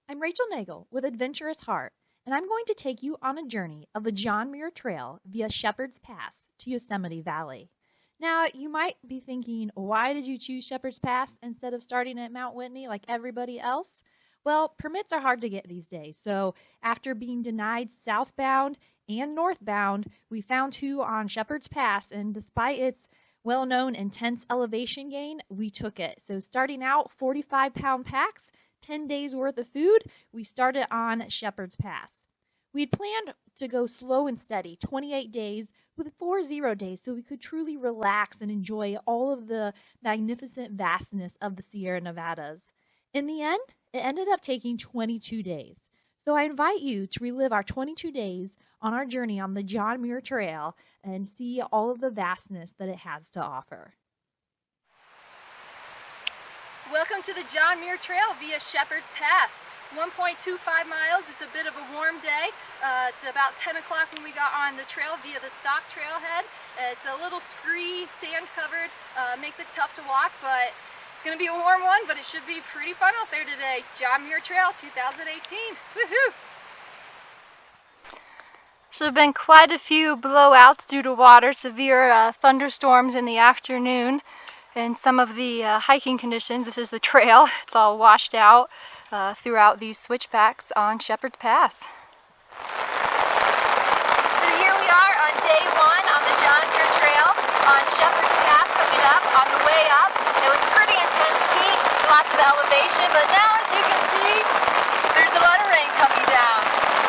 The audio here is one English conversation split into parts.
I'm Rachel Nagle with Adventurous Heart, and I'm going to take you on a journey of the John Muir Trail via Shepherd's Pass to Yosemite Valley. Now, you might be thinking, why did you choose Shepherd's Pass instead of starting at Mount Whitney like everybody else? Well, permits are hard to get these days, so after being denied southbound and northbound, we found two on Shepherd's Pass, and despite its well-known intense elevation gain, we took it. So starting out 45-pound packs, 10 days worth of food, we started on Shepherd's Pass. We'd planned to go slow and steady, 28 days with 4 0 days, so we could truly relax and enjoy all of the magnificent vastness of the Sierra Nevadas. In the end, it ended up taking 22 days. So I invite you to relive our 22 days on our journey on the John Muir Trail and see all of the vastness that it has to offer. Welcome to the John Muir Trail via Shepherd's Pass. 1.25 miles. It's a bit of a warm day. It's about 10 o'clock when we got on the trail via the stock trailhead. It's a little scree, sand covered, makes it tough to walk, but it's going to be a warm one, but it should be pretty fun out there today. John Muir Trail 2018. Woohoo! So there have been quite a few blowouts due to water, severe thunderstorms in the afternoon, and some of the hiking conditions. This is the trail. It's all washed out throughout these switchbacks on Shepherd's Pass. So here we are on day one on the John Muir Trail on Shepherd's Pass coming up. On the way up, it was pretty intense heat, lots of elevation, but now as you can see, there's a lot of rain coming down.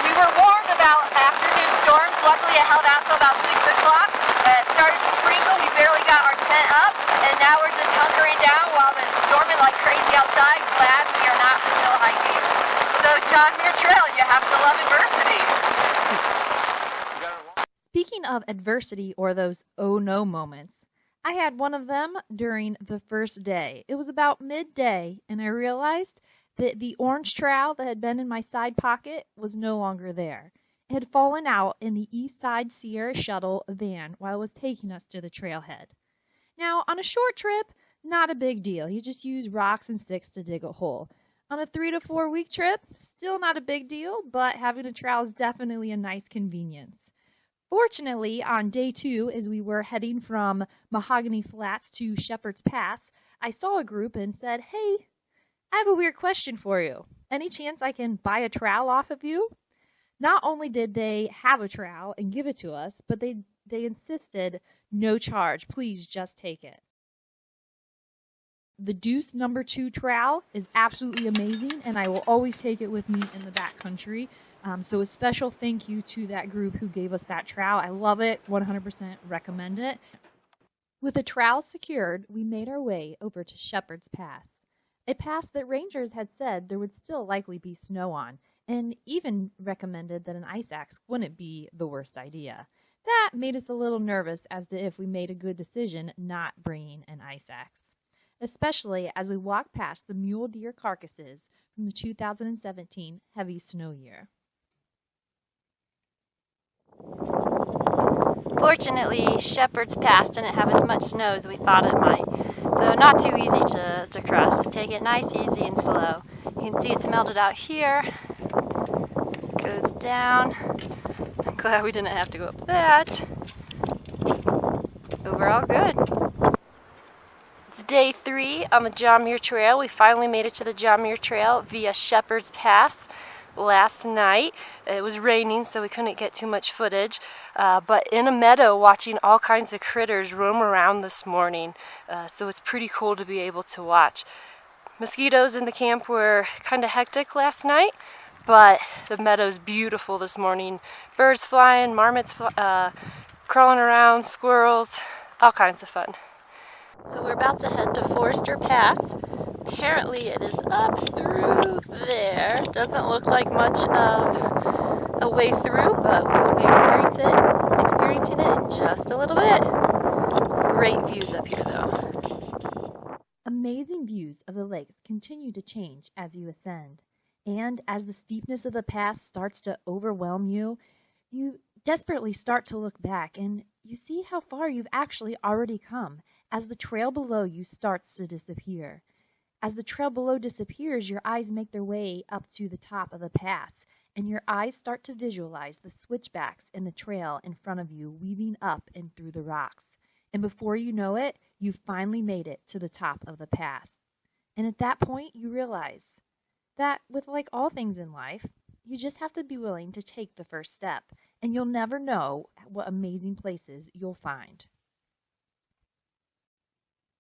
We were warned about afternoon storms. Luckily it held out till about 6 o'clock. It started to sprinkle. We barely got our tent up, and now we're just hunkering down while it's storming like crazy outside. Glad we are not still hiking. So John Muir Trail, you have to love adversity. Speaking of adversity or those oh no moments, I had one of them during the first day. It was about midday, and I realized that the orange trowel that had been in my side pocket was no longer there. It had fallen out in the East Side Sierra Shuttle van while it was taking us to the trailhead. Now, on a short trip, not a big deal. You just use rocks and sticks to dig a hole. On a 3 to 4 week trip, still not a big deal, but having a trowel is definitely a nice convenience. Fortunately, on day 2, as we were heading from Mahogany Flats to Shepherd's Pass, I saw a group and said, "Hey, I have a weird question for you. Any chance I can buy a trowel off of you?" Not only did they have a trowel and give it to us, but they insisted, no charge, please just take it. The Deuce number 2 trowel is absolutely amazing, and I will always take it with me in the backcountry. So a special thank you to that group who gave us that trowel. I love it, 100% recommend it. With the trowel secured, we made our way over to Shepherd's Pass, a pass that rangers had said there would still likely be snow on, and even recommended that an ice axe wouldn't be the worst idea. That made us a little nervous as to if we made a good decision not bringing an ice axe, especially as we walked past the mule deer carcasses from the 2017 heavy snow year. Fortunately, Shepherd's Pass didn't have as much snow as we thought it might, so not too easy to cross. Just take it nice, easy, and slow. You can see it's melted out here. Goes down. I'm glad we didn't have to go up that. Overall, good. It's day 3 on the John Muir Trail. We finally made it to the John Muir Trail via Shepherd's Pass last night. It was raining, so we couldn't get too much footage, but in a meadow watching all kinds of critters roam around this morning, so it's pretty cool to be able to watch. Mosquitoes in the camp were kind of hectic last night, but the meadow's beautiful this morning. Birds flying, marmots crawling around, squirrels, all kinds of fun. So we're about to head to Forester Pass. Apparently it is up through there. Doesn't look like much of a way through, but we'll be experiencing it in just a little bit. Great views up here though. Amazing views of the lakes continue to change as you ascend. And as the steepness of the pass starts to overwhelm you, you desperately start to look back and you see how far you've actually already come as the trail below you starts to disappear. As the trail below disappears, your eyes make their way up to the top of the pass, and your eyes start to visualize the switchbacks in the trail in front of you weaving up and through the rocks. And before you know it, you've finally made it to the top of the pass. And at that point, you realize that with like all things in life, you just have to be willing to take the first step, and you'll never know what amazing places you'll find.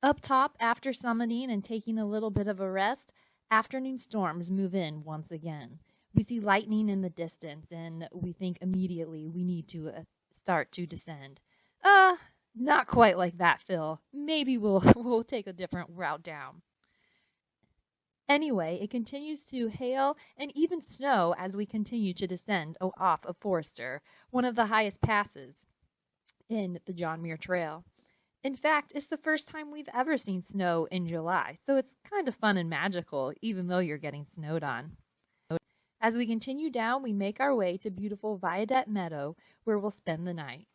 Up top, after summiting and taking a little bit of a rest, afternoon storms move in once again. We see lightning in the distance, and we think immediately we need to start to descend. Not quite like that, Phil. Maybe we'll take a different route down. Anyway, it continues to hail and even snow as we continue to descend off of Forester, one of the highest passes in the John Muir Trail. In fact, it's the first time we've ever seen snow in July, so it's kind of fun and magical, even though you're getting snowed on. As we continue down, we make our way to beautiful Viaduct Meadow, where we'll spend the night.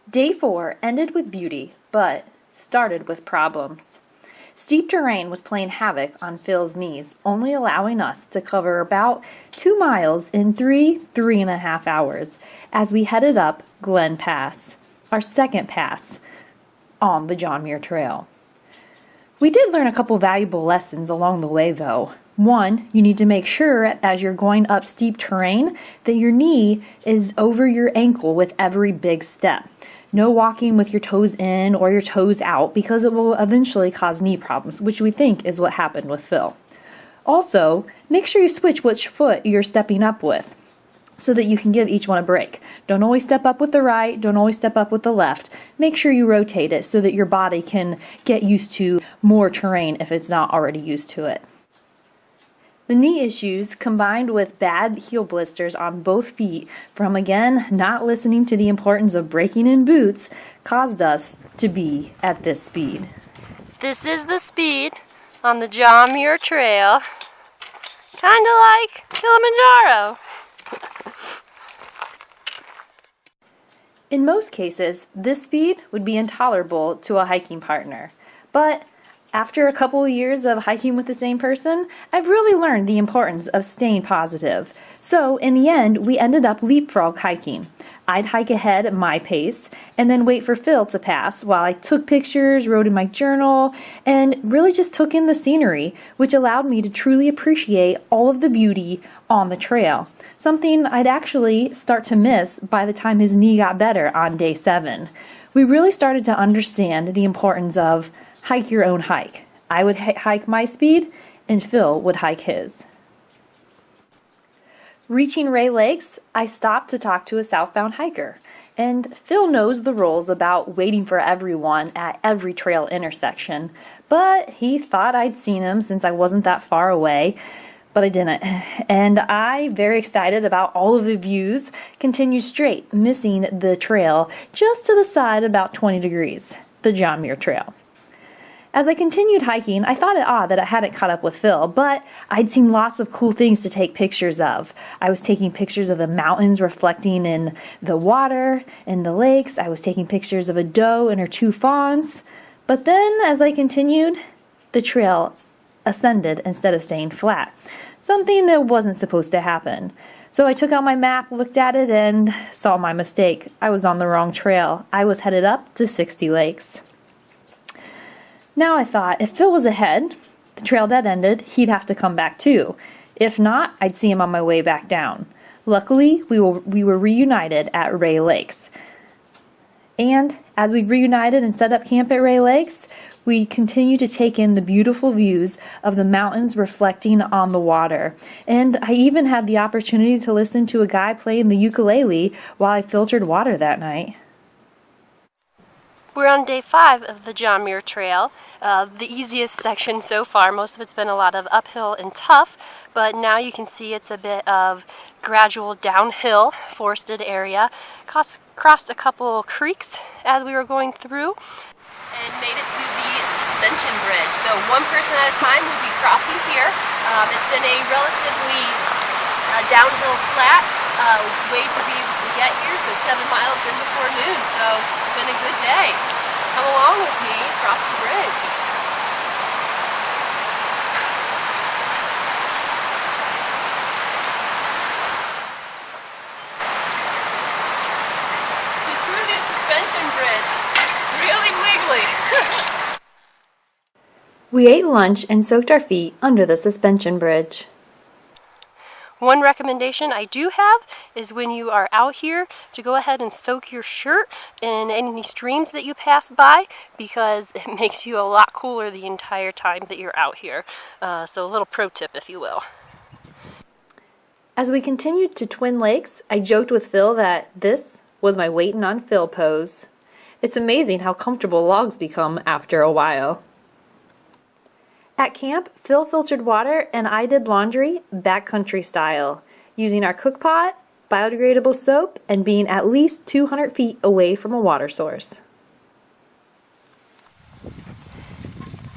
Day 4 ended with beauty, but started with problems. Steep terrain was playing havoc on Phil's knees, only allowing us to cover about 2 miles in 3.5 hours as we headed up Glen Pass, our second pass on the John Muir Trail. We did learn a couple valuable lessons along the way, though. One, you need to make sure as you're going up steep terrain that your knee is over your ankle with every big step. No walking with your toes in or your toes out, because it will eventually cause knee problems, which we think is what happened with Phil. Also, make sure you switch which foot you're stepping up with, so that you can give each one a break. Don't always step up with the right, don't always step up with the left. Make sure you rotate it so that your body can get used to more terrain if it's not already used to it. The knee issues, combined with bad heel blisters on both feet from, again, not listening to the importance of breaking in boots, caused us to be at this speed. This is the speed on the John Muir Trail, kind of like Kilimanjaro. In most cases, this speed would be intolerable to a hiking partner, but after a couple of years of hiking with the same person, I've really learned the importance of staying positive. So in the end, we ended up leapfrog hiking. I'd hike ahead at my pace and then wait for Phil to pass while I took pictures, wrote in my journal, and really just took in the scenery, which allowed me to truly appreciate all of the beauty on the trail. Something I'd actually start to miss by the time his knee got better on day 7. We really started to understand the importance of hike your own hike. I would hike my speed, and Phil would hike his. Reaching Ray Lakes, I stopped to talk to a southbound hiker. And Phil knows the rules about waiting for everyone at every trail intersection, but he thought I'd seen him since I wasn't that far away, but I didn't. And I, very excited about all of the views, continued straight, missing the trail just to the side about 20 degrees, the John Muir Trail. As I continued hiking, I thought it odd that I hadn't caught up with Phil, but I'd seen lots of cool things to take pictures of. I was taking pictures of the mountains reflecting in the water and the lakes. I was taking pictures of a doe and her 2 fawns. But then, as I continued, the trail ascended instead of staying flat, something that wasn't supposed to happen. So I took out my map, looked at it, and saw my mistake. I was on the wrong trail. I was headed up to 60 Lakes. Now I thought, if Phil was ahead, the trail dead-ended, he'd have to come back too. If not, I'd see him on my way back down. Luckily, we were reunited at Ray Lakes. And as we reunited and set up camp at Ray Lakes, we continued to take in the beautiful views of the mountains reflecting on the water. And I even had the opportunity to listen to a guy playing the ukulele while I filtered water that night. We're on day 5 of the John Muir Trail, the easiest section so far. Most of it's been a lot of uphill and tough, but now you can see it's a bit of gradual downhill forested area. Crossed a couple creeks as we were going through and made it to the suspension bridge. So one person at a time will be crossing here. It's been a relatively downhill flat way to be able to get here, so 7 miles in before noon, so it's been a good day. Come along with me across the bridge. lovely. We ate lunch and soaked our feet under the suspension bridge. One recommendation I do have is when you are out here to go ahead and soak your shirt in any streams that you pass by, because it makes you a lot cooler the entire time that you're out here. So a little pro tip, if you will. As we continued to Twin Lakes, I joked with Phil that this was my waiting on Phil pose. It's amazing how comfortable logs become after a while. At camp, Phil filtered water and I did laundry backcountry style, using our cook pot, biodegradable soap, and being at least 200 feet away from a water source.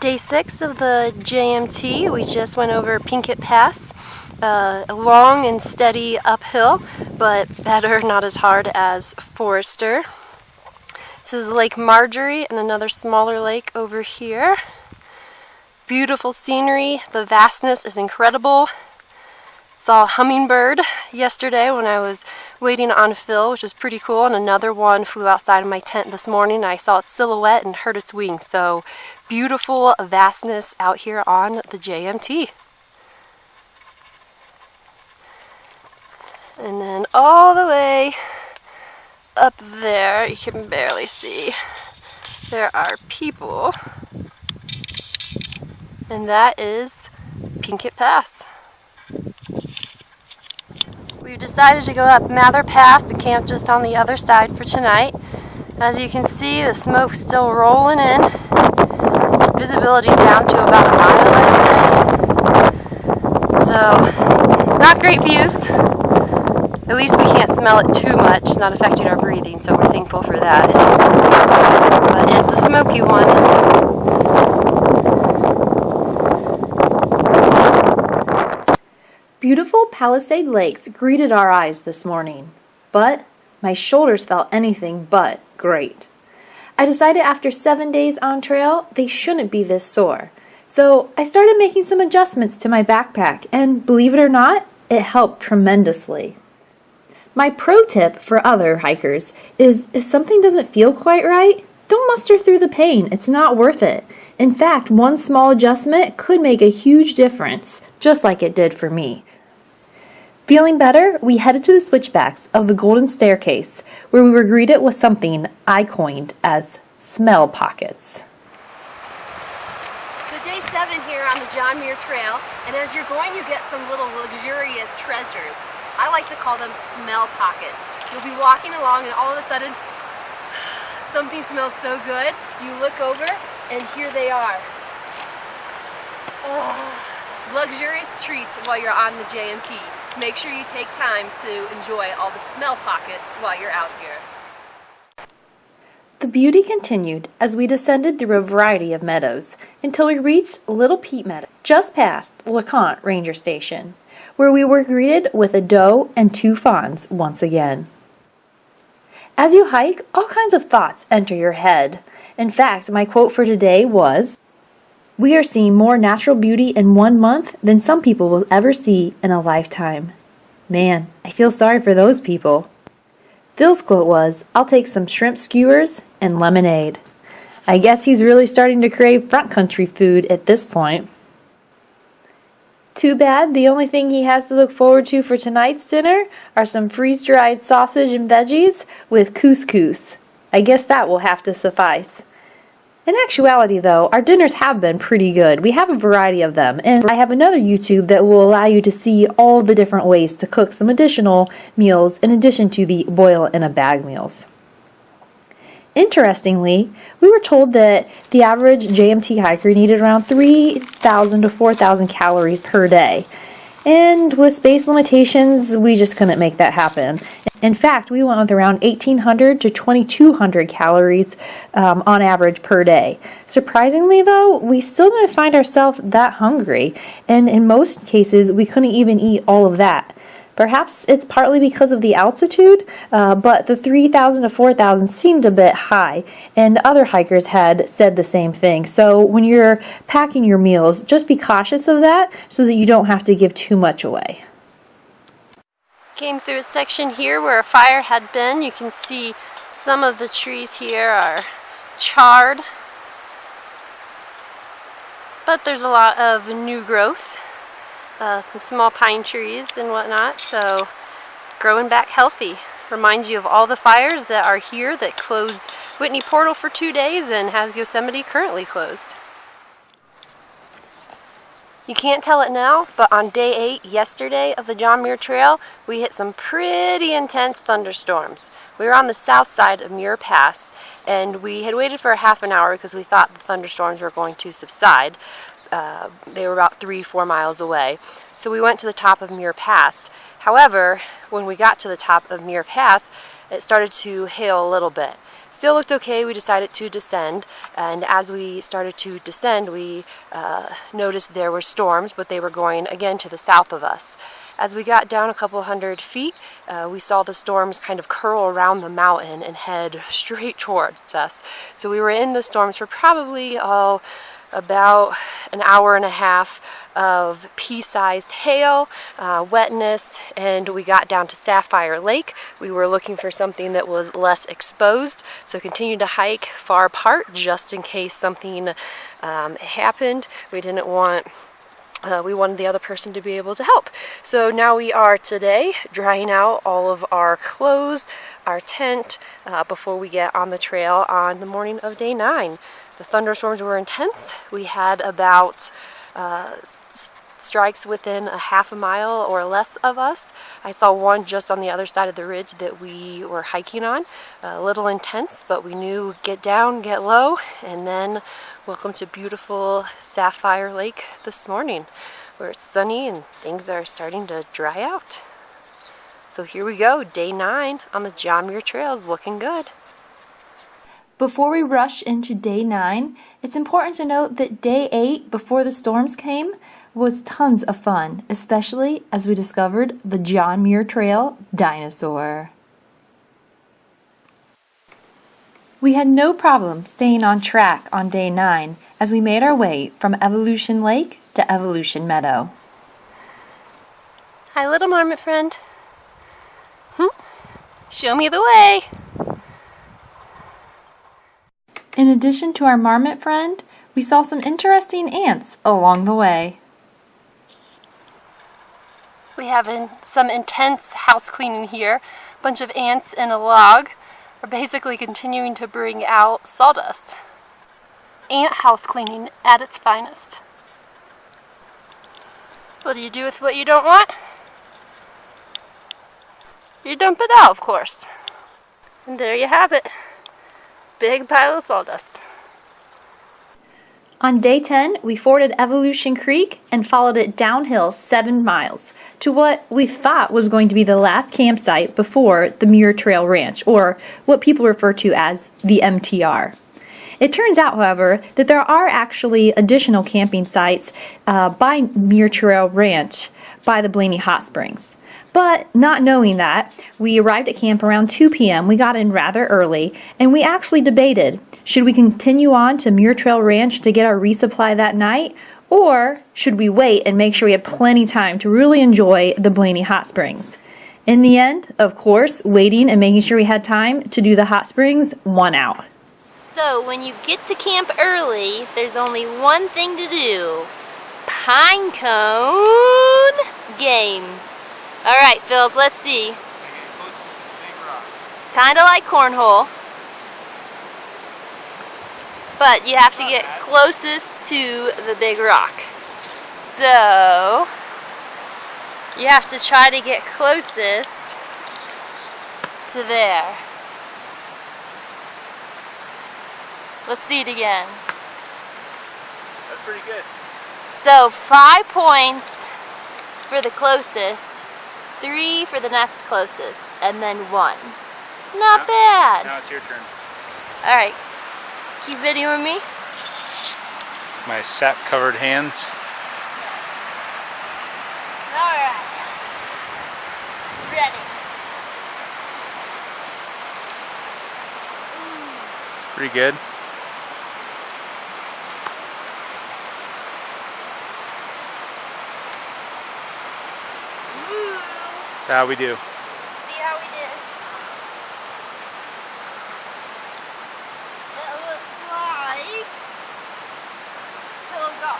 Day 6 of the JMT, we just went over Pica Pass. A long and steady uphill, but better, not as hard as Forester. This is Lake Marjorie and another smaller lake over here. Beautiful scenery. The vastness is incredible. Saw a hummingbird yesterday when I was waiting on Phil, which was pretty cool, and another one flew outside of my tent this morning. I saw its silhouette and heard its wings. So beautiful vastness out here on the JMT. And then all the way up there, you can barely see, there are people. And that is Pica Pass. We've decided to go up Mather Pass and camp just on the other side for tonight. As you can see, the smoke's still rolling in. Visibility's down to about a mile. So, not great views. At least we can't smell it too much. It's not affecting our breathing, so we're thankful for that. But it's a smoky one. Beautiful Palisade Lakes greeted our eyes this morning, but my shoulders felt anything but great. I decided after 7 days on trail, they shouldn't be this sore. So I started making some adjustments to my backpack, and believe it or not, it helped tremendously. My pro tip for other hikers is if something doesn't feel quite right, don't muster through the pain. It's not worth it. In fact, one small adjustment could make a huge difference, just like it did for me. Feeling better, we headed to the switchbacks of the Golden Staircase, where we were greeted with something I coined as smell pockets. So day 7 here on the John Muir Trail, and as you're going you get some little luxurious treasures. I like to call them smell pockets. You'll be walking along and all of a sudden something smells so good, you look over and here they are. Luxurious treats while you're on the JMT. Make sure you take time to enjoy all the smell pockets while you're out here. The beauty continued as we descended through a variety of meadows until we reached Little Peat Meadow, just past LeConte Ranger Station, where we were greeted with a doe and 2 fawns once again. As you hike, all kinds of thoughts enter your head. In fact, my quote for today was, "We are seeing more natural beauty in 1 month than some people will ever see in a lifetime." Man, I feel sorry for those people. Phil's quote was, "I'll take some shrimp skewers and lemonade." I guess he's really starting to crave front country food at this point. Too bad the only thing he has to look forward to for tonight's dinner are some freeze-dried sausage and veggies with couscous. I guess that will have to suffice. In actuality, though, our dinners have been pretty good. We have a variety of them, and I have another YouTube that will allow you to see all the different ways to cook some additional meals in addition to the boil in a bag meals. Interestingly, we were told that the average JMT hiker needed around 3,000 to 4,000 calories per day. And with space limitations, we just couldn't make that happen. In fact, we went with around 1,800 to 2,200 calories on average per day. Surprisingly, though, we still didn't find ourselves that hungry, and in most cases, we couldn't even eat all of that. Perhaps it's partly because of the altitude, but the 3,000 to 4,000 seemed a bit high, and other hikers had said the same thing. So when you're packing your meals, just be cautious of that so that you don't have to give too much away. Came through a section here where a fire had been. You can see some of the trees here are charred. but there's a lot of new growth, some small pine trees and whatnot, so growing back healthy. Reminds you of all the fires that are here that closed Whitney Portal for 2 days and has Yosemite currently closed. You can't tell it now, but on day 8 yesterday of the John Muir Trail, we hit some pretty intense thunderstorms. We were on the south side of Muir Pass, and we had waited for a half an hour because we thought the thunderstorms were going to subside. They were about 3-4 miles away. So we went to the top of Muir Pass. However, when we got to the top of Muir Pass, it started to hail a little bit. Still looked okay. We decided to descend, and as we started to descend, we noticed there were storms, but they were going again to the south of us. As we got down a couple hundred feet, we saw the storms kind of curl around the mountain and head straight towards us. So we were in the storms for probably about an hour and a half of pea-sized hail, wetness, and we got down to Sapphire Lake. We were looking for something that was less exposed, so continued to hike far apart just in case something happened. We didn't want we wanted the other person to be able to help. So now we are today drying out all of our clothes, our tent, before we get on the trail on the morning of day 9. The thunderstorms were intense. We had about strikes within a half a mile or less of us. I saw one just on the other side of the ridge that we were hiking on. A little intense, but we knew get down, get low, and then welcome to beautiful Sapphire Lake this morning, where it's sunny and things are starting to dry out. So here we go, day 9 on the John Muir Trail is looking good. Before we rush into day 9, it's important to note that day 8, before the storms came, was tons of fun, especially as we discovered the John Muir Trail dinosaur. We had no problem staying on track on day 9 as we made our way from Evolution Lake to Evolution Meadow. Hi, little marmot friend. Show me the way. In addition to our marmot friend, we saw some interesting ants along the way. We have some intense house cleaning here. A bunch of ants in a log are basically continuing to bring out sawdust. Ant house cleaning at its finest. What do you do with what you don't want? You dump it out, of course. And there you have it. Big pile of sawdust. On day 10, we forded Evolution Creek and followed it downhill 7 miles to what we thought was going to be the last campsite before the Muir Trail Ranch, or what people refer to as the MTR. It turns out, however, that there are actually additional camping sites by Muir Trail Ranch by the Blaney Hot Springs. But not knowing that, we arrived at camp around 2 p.m. We got in rather early, and we actually debated, should we continue on to Muir Trail Ranch to get our resupply that night, or should we wait and make sure we had plenty of time to really enjoy the Blaney Hot Springs? In the end, of course, waiting and making sure we had time to do the hot springs won out. So when you get to camp early, there's only one thing to do. Pine cone games. Alright, Philip, let's see. Kinda like cornhole. But you have to get closest to the big rock. So you have to try to get closest to there. Let's see it again. That's pretty good. So 5 points for the closest, 3 for the next closest, and then 1. Not bad. Now it's your turn. Alright, keep videoing me. My sap-covered hands. Alright. Ready. Pretty good. That's how we do. See how we did? It looks like Philip got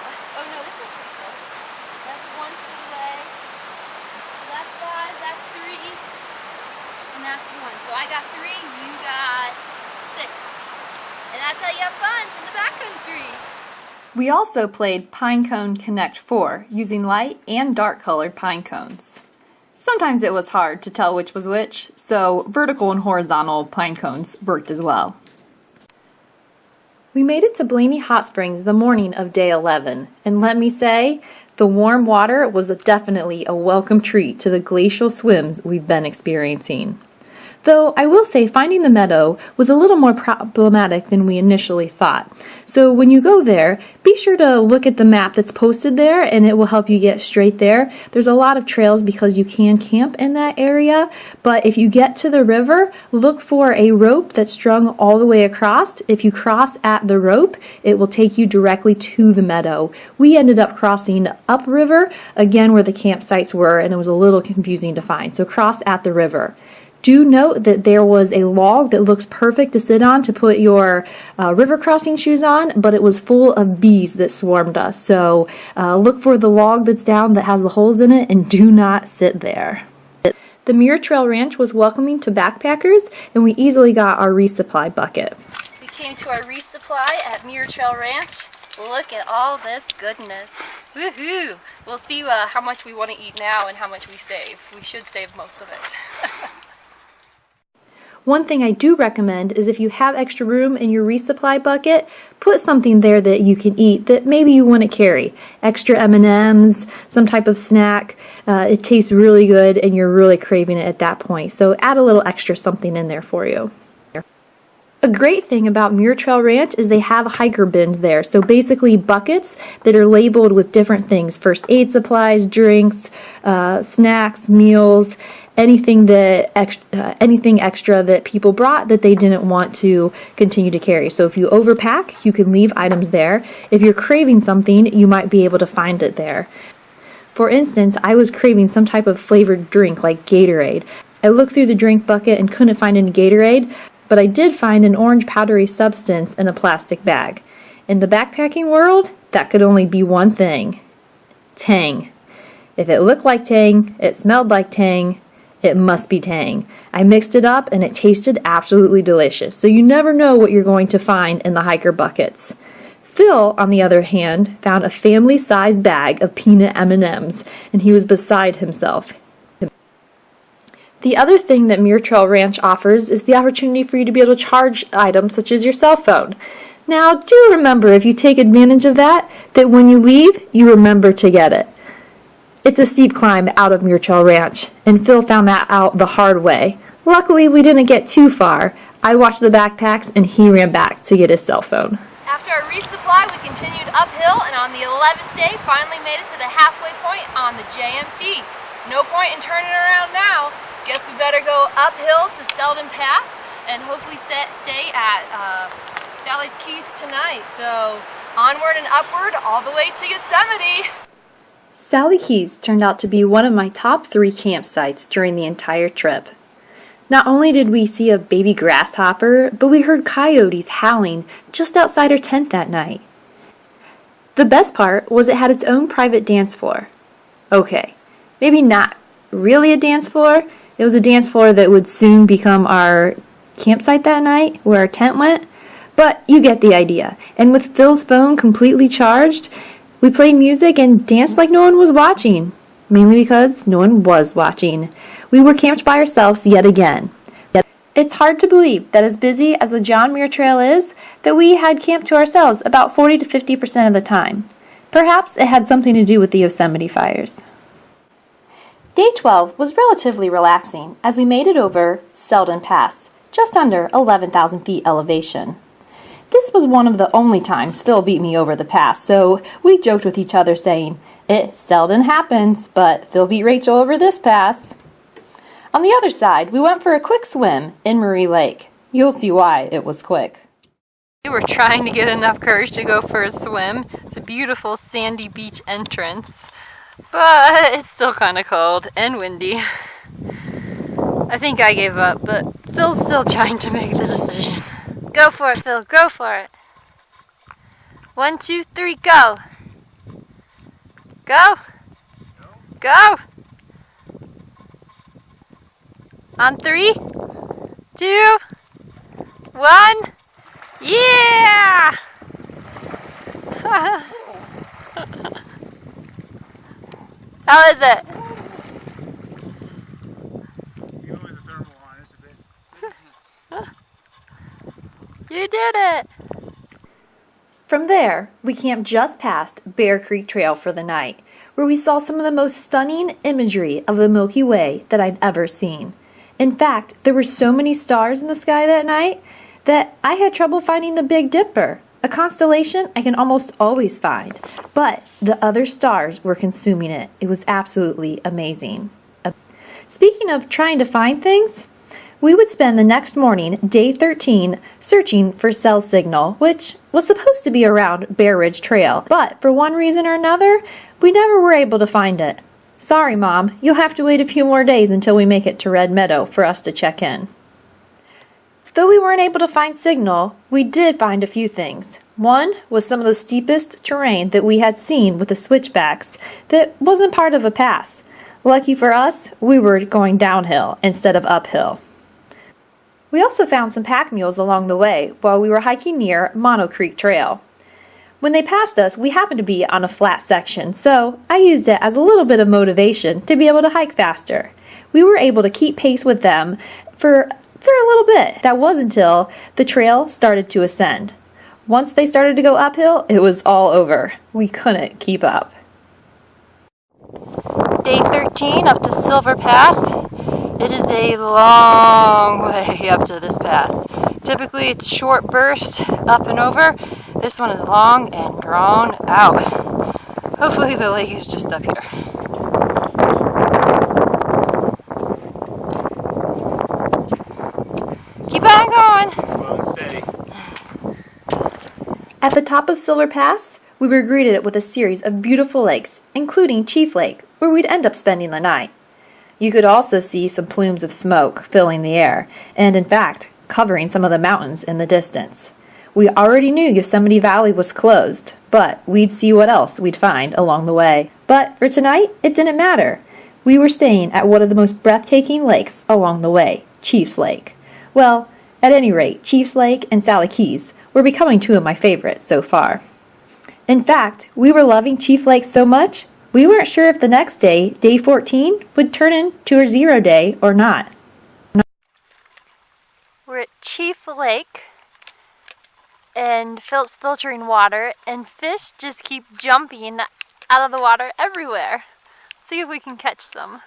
That's how you have fun in the backcountry. We also played Pine Cone Connect 4 using light and dark colored pine cones. Sometimes it was hard to tell which was which, so vertical and horizontal pine cones worked as well. We made it to Blaney Hot Springs the morning of day 11, and let me say, the warm water was definitely a welcome treat to the glacial swims we've been experiencing. Though I will say finding the meadow was a little more problematic than we initially thought. So when you go there, be sure to look at the map that's posted there and it will help you get straight there. There's a lot of trails because you can camp in that area, but if you get to the river, look for a rope that's strung all the way across. If you cross at the rope, it will take you directly to the meadow. We ended up crossing upriver, again where the campsites were, and it was a little confusing to find. So cross at the river. Do note that there was a log that looks perfect to sit on to put your river crossing shoes on, but it was full of bees that swarmed us. So look for the log that's down that has the holes in it and do not sit there. The Muir Trail Ranch was welcoming to backpackers, and we easily got our resupply bucket. We came to our resupply at Muir Trail Ranch. Look at all this goodness. Woohoo! We'll see how much we want to eat now and how much we save. We should save most of it. One thing I do recommend is if you have extra room in your resupply bucket, put something there that you can eat that maybe you want to carry. Extra M&Ms, some type of snack. It tastes really good and you're really craving it at that point. So add a little extra something in there for you. A great thing about Muir Trail Ranch is they have hiker bins there. So basically buckets that are labeled with different things. First aid supplies, drinks, snacks, meals, anything extra that people brought that they didn't want to continue to carry. So if you overpack, you can leave items there. If you're craving something, you might be able to find it there. For instance, I was craving some type of flavored drink like Gatorade. I looked through the drink bucket and couldn't find any Gatorade, but I did find an orange powdery substance in a plastic bag. In the backpacking world, that could only be one thing: Tang. If it looked like Tang, it smelled like Tang, it must be Tang. I mixed it up and it tasted absolutely delicious. So you never know what you're going to find in the hiker buckets. Phil, on the other hand, found a family-sized bag of peanut M&Ms and he was beside himself. The other thing that Muir Trail Ranch offers is the opportunity for you to be able to charge items such as your cell phone. Now, do remember, if you take advantage of that when you leave, you remember to get it. It's a steep climb out of Muir Trail Ranch, and Phil found that out the hard way. Luckily, we didn't get too far. I watched the backpacks, and he ran back to get his cell phone. After our resupply, we continued uphill, and on the 11th day, finally made it to the halfway point on the JMT. No point in turning around now. Guess we better go uphill to Seldon Pass and hopefully stay at Sally's Keys tonight. So onward and upward all the way to Yosemite. Sally Keys turned out to be one of my top 3 campsites during the entire trip. Not only did we see a baby grasshopper, but we heard coyotes howling just outside our tent that night. The best part was it had its own private dance floor. Okay, maybe not really a dance floor. It was a dance floor that would soon become our campsite that night, where our tent went, but you get the idea. And with Phil's phone completely charged, we played music and danced like no one was watching, mainly because no one was watching. We were camped by ourselves yet again. It's hard to believe that as busy as the John Muir Trail is, that we had camped to ourselves about 40 to 50% of the time. Perhaps it had something to do with the Yosemite fires. Day 12 was relatively relaxing as we made it over Seldon Pass, just under 11,000 feet elevation. This was one of the only times Phil beat me over the pass, so we joked with each other saying, "It seldom happens, but Phil beat Rachel over this pass." On the other side, we went for a quick swim in Marie Lake. You'll see why it was quick. We were trying to get enough courage to go for a swim. It's a beautiful sandy beach entrance, but it's still kind of cold and windy. I think I gave up, but Phil's still trying to make the decision. Go for it, Phil. Go for it. 1, 2, 3, go. Go. Go. On 3, 2, 1. Yeah! How is it? You did it! From there, we camped just past Bear Creek Trail for the night, where we saw some of the most stunning imagery of the Milky Way that I'd ever seen. In fact, there were so many stars in the sky that night that I had trouble finding the Big Dipper, a constellation I can almost always find. But the other stars were consuming it. It was absolutely amazing. Speaking of trying to find things, we would spend the next morning, day 13, searching for cell signal, which was supposed to be around Bear Ridge Trail. But for one reason or another, we never were able to find it. Sorry, Mom, you'll have to wait a few more days until we make it to Red Meadow for us to check in. Though we weren't able to find signal, we did find a few things. One was some of the steepest terrain that we had seen with the switchbacks that wasn't part of a pass. Lucky for us, we were going downhill instead of uphill. We also found some pack mules along the way while we were hiking near Mono Creek Trail. When they passed us, we happened to be on a flat section, so I used it as a little bit of motivation to be able to hike faster. We were able to keep pace with them for a little bit. That was until the trail started to ascend. Once they started to go uphill, it was all over. We couldn't keep up. Day 13 up to Silver Pass. It is a long way up to this pass. Typically it's short bursts up and over. This one is long and drawn out. Hopefully the lake is just up here. Keep on going! Slow and steady. At the top of Silver Pass, we were greeted with a series of beautiful lakes, including Chief Lake, where we'd end up spending the night. You could also see some plumes of smoke filling the air, and in fact, covering some of the mountains in the distance. We already knew Yosemite Valley was closed, but we'd see what else we'd find along the way. But for tonight, it didn't matter. We were staying at one of the most breathtaking lakes along the way, Chief's Lake. Well, at any rate, Chief's Lake and Sally Keys were becoming two of my favorites so far. In fact, we were loving Chief Lake so much, we weren't sure if the next day, day 14, would turn into a 0 day or not. We're at Chief Lake, and Philip's filtering water, and fish just keep jumping out of the water everywhere. See if we can catch some.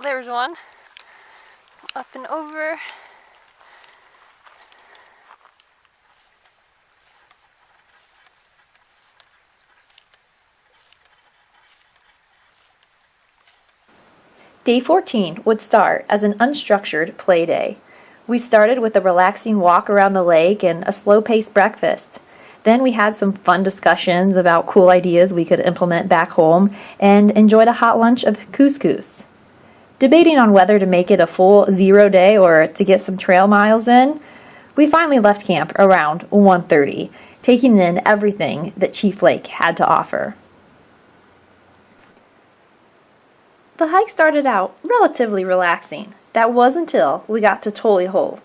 There's one. Up and over. Day 14 would start as an unstructured play day. We started with a relaxing walk around the lake and a slow-paced breakfast. Then we had some fun discussions about cool ideas we could implement back home and enjoyed a hot lunch of couscous. Debating on whether to make it a full 0 day or to get some trail miles in, we finally left camp around 1:30, taking in everything that Chief Lake had to offer. The hike started out relatively relaxing. That was until we got to Tully Hole.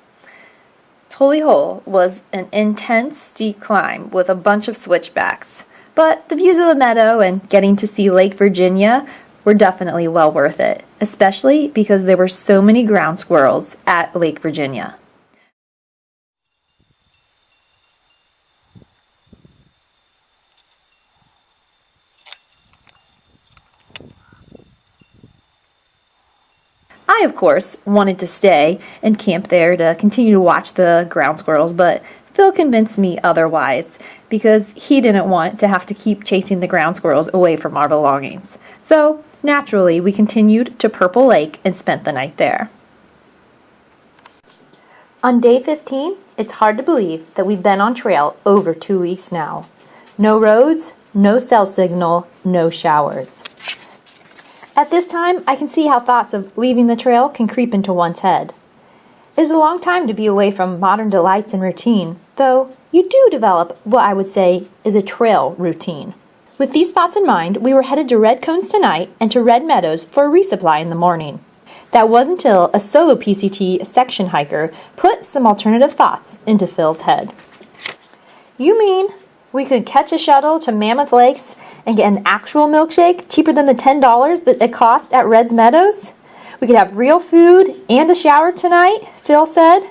Tully Hole was an intense, steep climb with a bunch of switchbacks, but the views of the meadow and getting to see Lake Virginia were definitely well worth it, especially because there were so many ground squirrels at Lake Virginia. I, of course, wanted to stay and camp there to continue to watch the ground squirrels, but Phil convinced me otherwise because he didn't want to have to keep chasing the ground squirrels away from our belongings. So, naturally, we continued to Purple Lake and spent the night there. On day 15, it's hard to believe that we've been on trail over 2 weeks now. No roads, no cell signal, no showers. At this time, I can see how thoughts of leaving the trail can creep into one's head. It is a long time to be away from modern delights and routine, though you do develop what I would say is a trail routine. With these thoughts in mind, we were headed to Red Cones tonight and to Red Meadows for a resupply in the morning. That was until a solo PCT section hiker put some alternative thoughts into Phil's head. You mean we could catch a shuttle to Mammoth Lakes and get an actual milkshake cheaper than the $10 that it cost at Red's Meadows? We could have real food and a shower tonight, Phil said.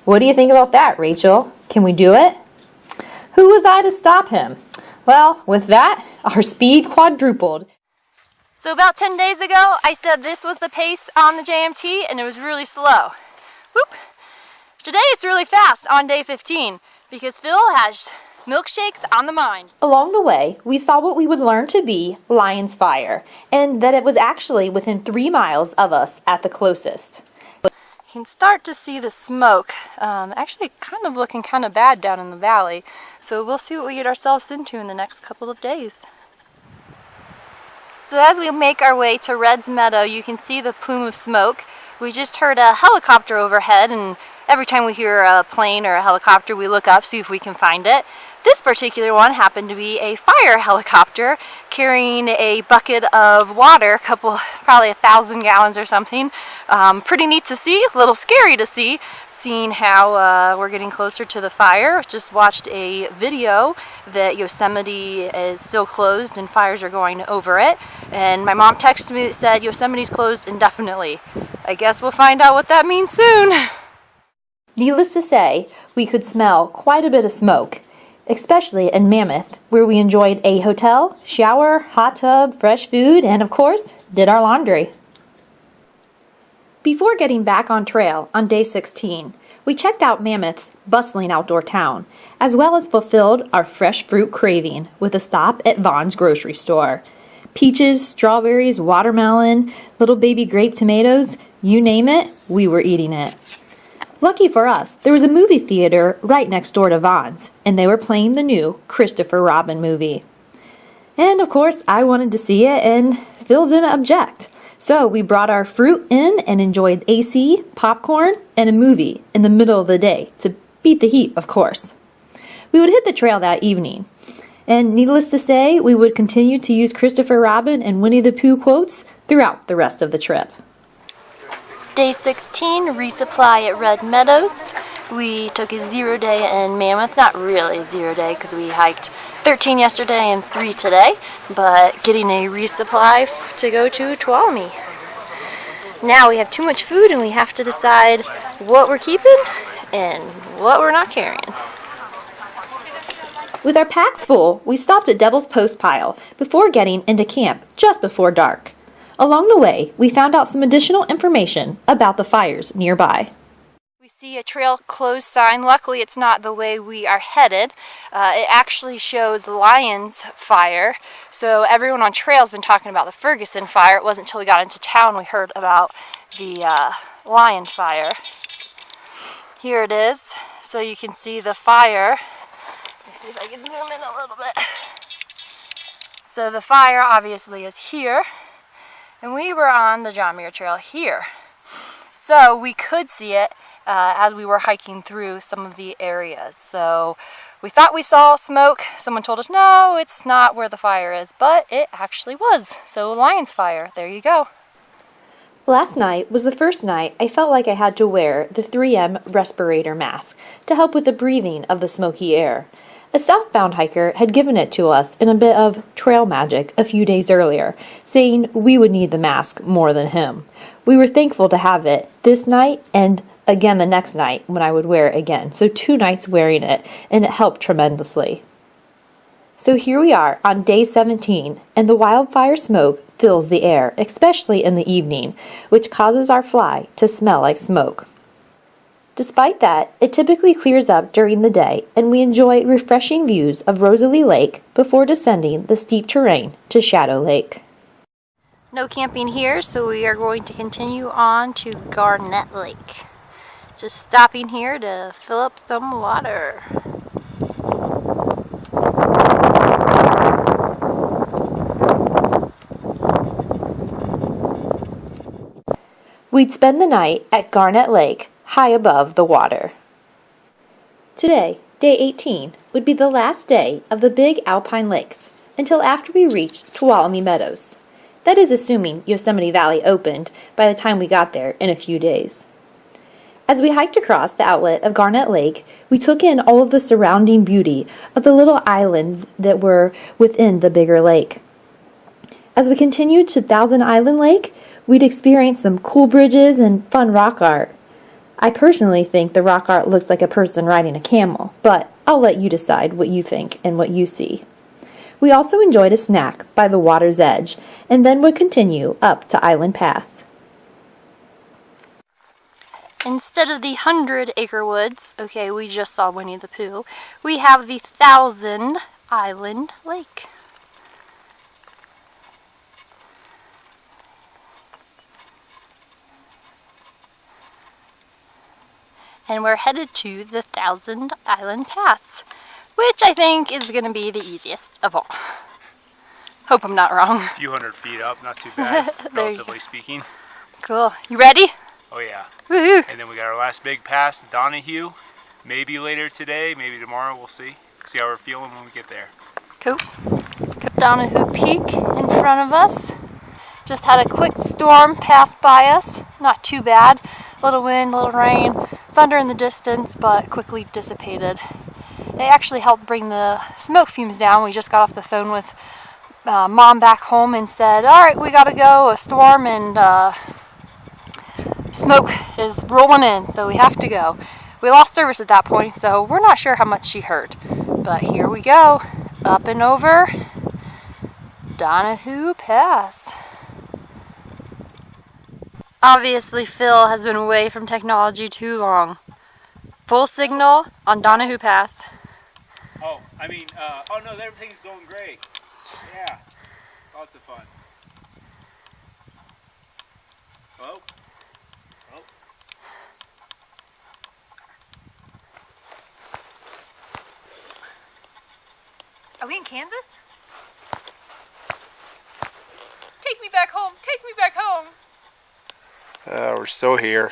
What do you think about that, Rachel? Can we do it? Who was I to stop him? Well, with that, our speed quadrupled. So about 10 days ago, I said this was the pace on the JMT, and it was really slow. Whoop! Today it's really fast on day 15, because Phil has milkshakes on the mind. Along the way, we saw what we would learn to be Lion's Fire, and that it was actually within 3 miles of us at the closest. You can start to see the smoke, actually kind of looking kind of bad down in the valley, so we'll see what we get ourselves into in the next couple of days. So as we make our way to Red's Meadow, you can see the plume of smoke. We just heard a helicopter overhead, and every time we hear a plane or a helicopter, we look up, see if we can find it. This particular one happened to be a fire helicopter carrying a bucket of water, probably 1,000 gallons or something. Pretty neat to see, a little scary to see, seeing how we're getting closer to the fire. Just watched a video that Yosemite is still closed and fires are going over it. And my mom texted me that said Yosemite's closed indefinitely. I guess we'll find out what that means soon. Needless to say, we could smell quite a bit of smoke, especially in Mammoth, where we enjoyed a hotel, shower, hot tub, fresh food, and of course, did our laundry. Before getting back on trail on day 16, we checked out Mammoth's bustling outdoor town, as well as fulfilled our fresh fruit craving with a stop at Vaughn's grocery store. Peaches, strawberries, watermelon, little baby grape tomatoes, you name it, we were eating it. Lucky for us, there was a movie theater right next door to Vaughn's, and they were playing the new Christopher Robin movie. And of course, I wanted to see it, and Phil didn't object. So we brought our fruit in and enjoyed AC, popcorn, and a movie in the middle of the day to beat the heat, of course. We would hit the trail that evening. And needless to say, we would continue to use Christopher Robin and Winnie the Pooh quotes throughout the rest of the trip. Day 16, resupply at Red Meadows. We took a 0 day in Mammoth, not really a 0 day because we hiked 13 yesterday and 3 today, but getting a resupply to go to Tuolumne. Now we have too much food and we have to decide what we're keeping and what we're not carrying. With our packs full, we stopped at Devil's Postpile before getting into camp just before dark. Along the way, we found out some additional information about the fires nearby. We see a trail closed sign. Luckily, it's not the way we are headed. It actually shows Lyell's fire. So everyone on trail has been talking about the Ferguson fire. It wasn't until we got into town we heard about the Lyell fire. Here it is. So you can see the fire. Let me see if I can zoom in a little bit. So the fire obviously is here. And we were on the John Muir Trail here. So we could see it as we were hiking through some of the areas. So we thought we saw smoke. Someone told us, no, it's not where the fire is. But it actually was. So Lyell's fire, there you go. Last night was the first night I felt like I had to wear the 3M respirator mask to help with the breathing of the smoky air. A southbound hiker had given it to us in a bit of trail magic a few days earlier, saying we would need the mask more than him. We were thankful to have it this night and again the next night when I would wear it again. So 2 nights wearing it, and it helped tremendously. So here we are on day 17, and the wildfire smoke fills the air, especially in the evening, which causes our fly to smell like smoke. Despite that, it typically clears up during the day, and we enjoy refreshing views of Rosalie Lake before descending the steep terrain to Shadow Lake. No camping here, so we are going to continue on to Garnett Lake. Just stopping here to fill up some water. We'd spend the night at Garnett Lake, high above the water. Today, day 18, would be the last day of the big alpine lakes until after we reached Tuolumne Meadows. That is assuming Yosemite Valley opened by the time we got there in a few days. As we hiked across the outlet of Garnet Lake, we took in all of the surrounding beauty of the little islands that were within the bigger lake. As we continued to Thousand Island Lake, we'd experienced some cool bridges and fun rock art. I personally think the rock art looked like a person riding a camel, but I'll let you decide what you think and what you see. We also enjoyed a snack by the water's edge, and then would continue up to Island Pass. Instead of the 100-acre woods, okay, we just saw Winnie the Pooh, we have the 1,000 Island Lake. And we're headed to the 1,000 Island Pass, which I think is going to be the easiest of all. Hope I'm not wrong. A few hundred feet up, not too bad, relatively speaking. Cool. You ready? Oh yeah. Woohoo! And then we got our last big pass, Donahue. Maybe later today, maybe tomorrow, we'll see. See how we're feeling when we get there. Cool. Got Donahue Peak in front of us. Just had a quick storm pass by us. Not too bad. Little wind, little rain, thunder in the distance, but quickly dissipated. It actually helped bring the smoke fumes down. We just got off the phone with Mom back home and said, all right, we gotta go. A storm and smoke is rolling in, so we have to go. We lost service at that point, so we're not sure how much she heard. But here we go, up and over Donahue Pass. Obviously, Phil has been away from technology too long. Full signal on Donahue Pass. Oh no, everything's going great. Yeah, lots of fun. Hello? Oh. Are we in Kansas? Take me back home. Take me back home. We're still here.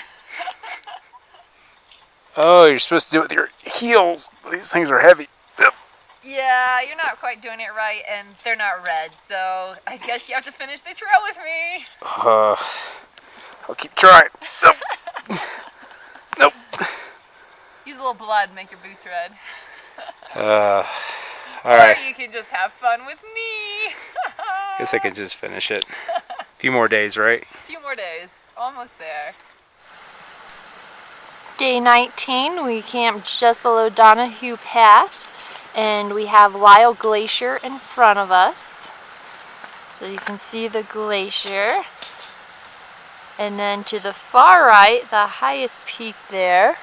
Oh, you're supposed to do it with your heels. These things are heavy. Yep. Yeah, you're not quite doing it right, and they're not red, so I guess you have to finish the trail with me. I'll keep trying. Nope. Nope. Use a little blood, make your boots red. All Or right. you can just have fun with me. Guess I could just finish it. A few more days, right? A few more days. Almost there. Day 19, we camped just below Donahue Pass, and we have Lyell Glacier in front of us. So you can see the glacier. And then to the far right, the highest peak there,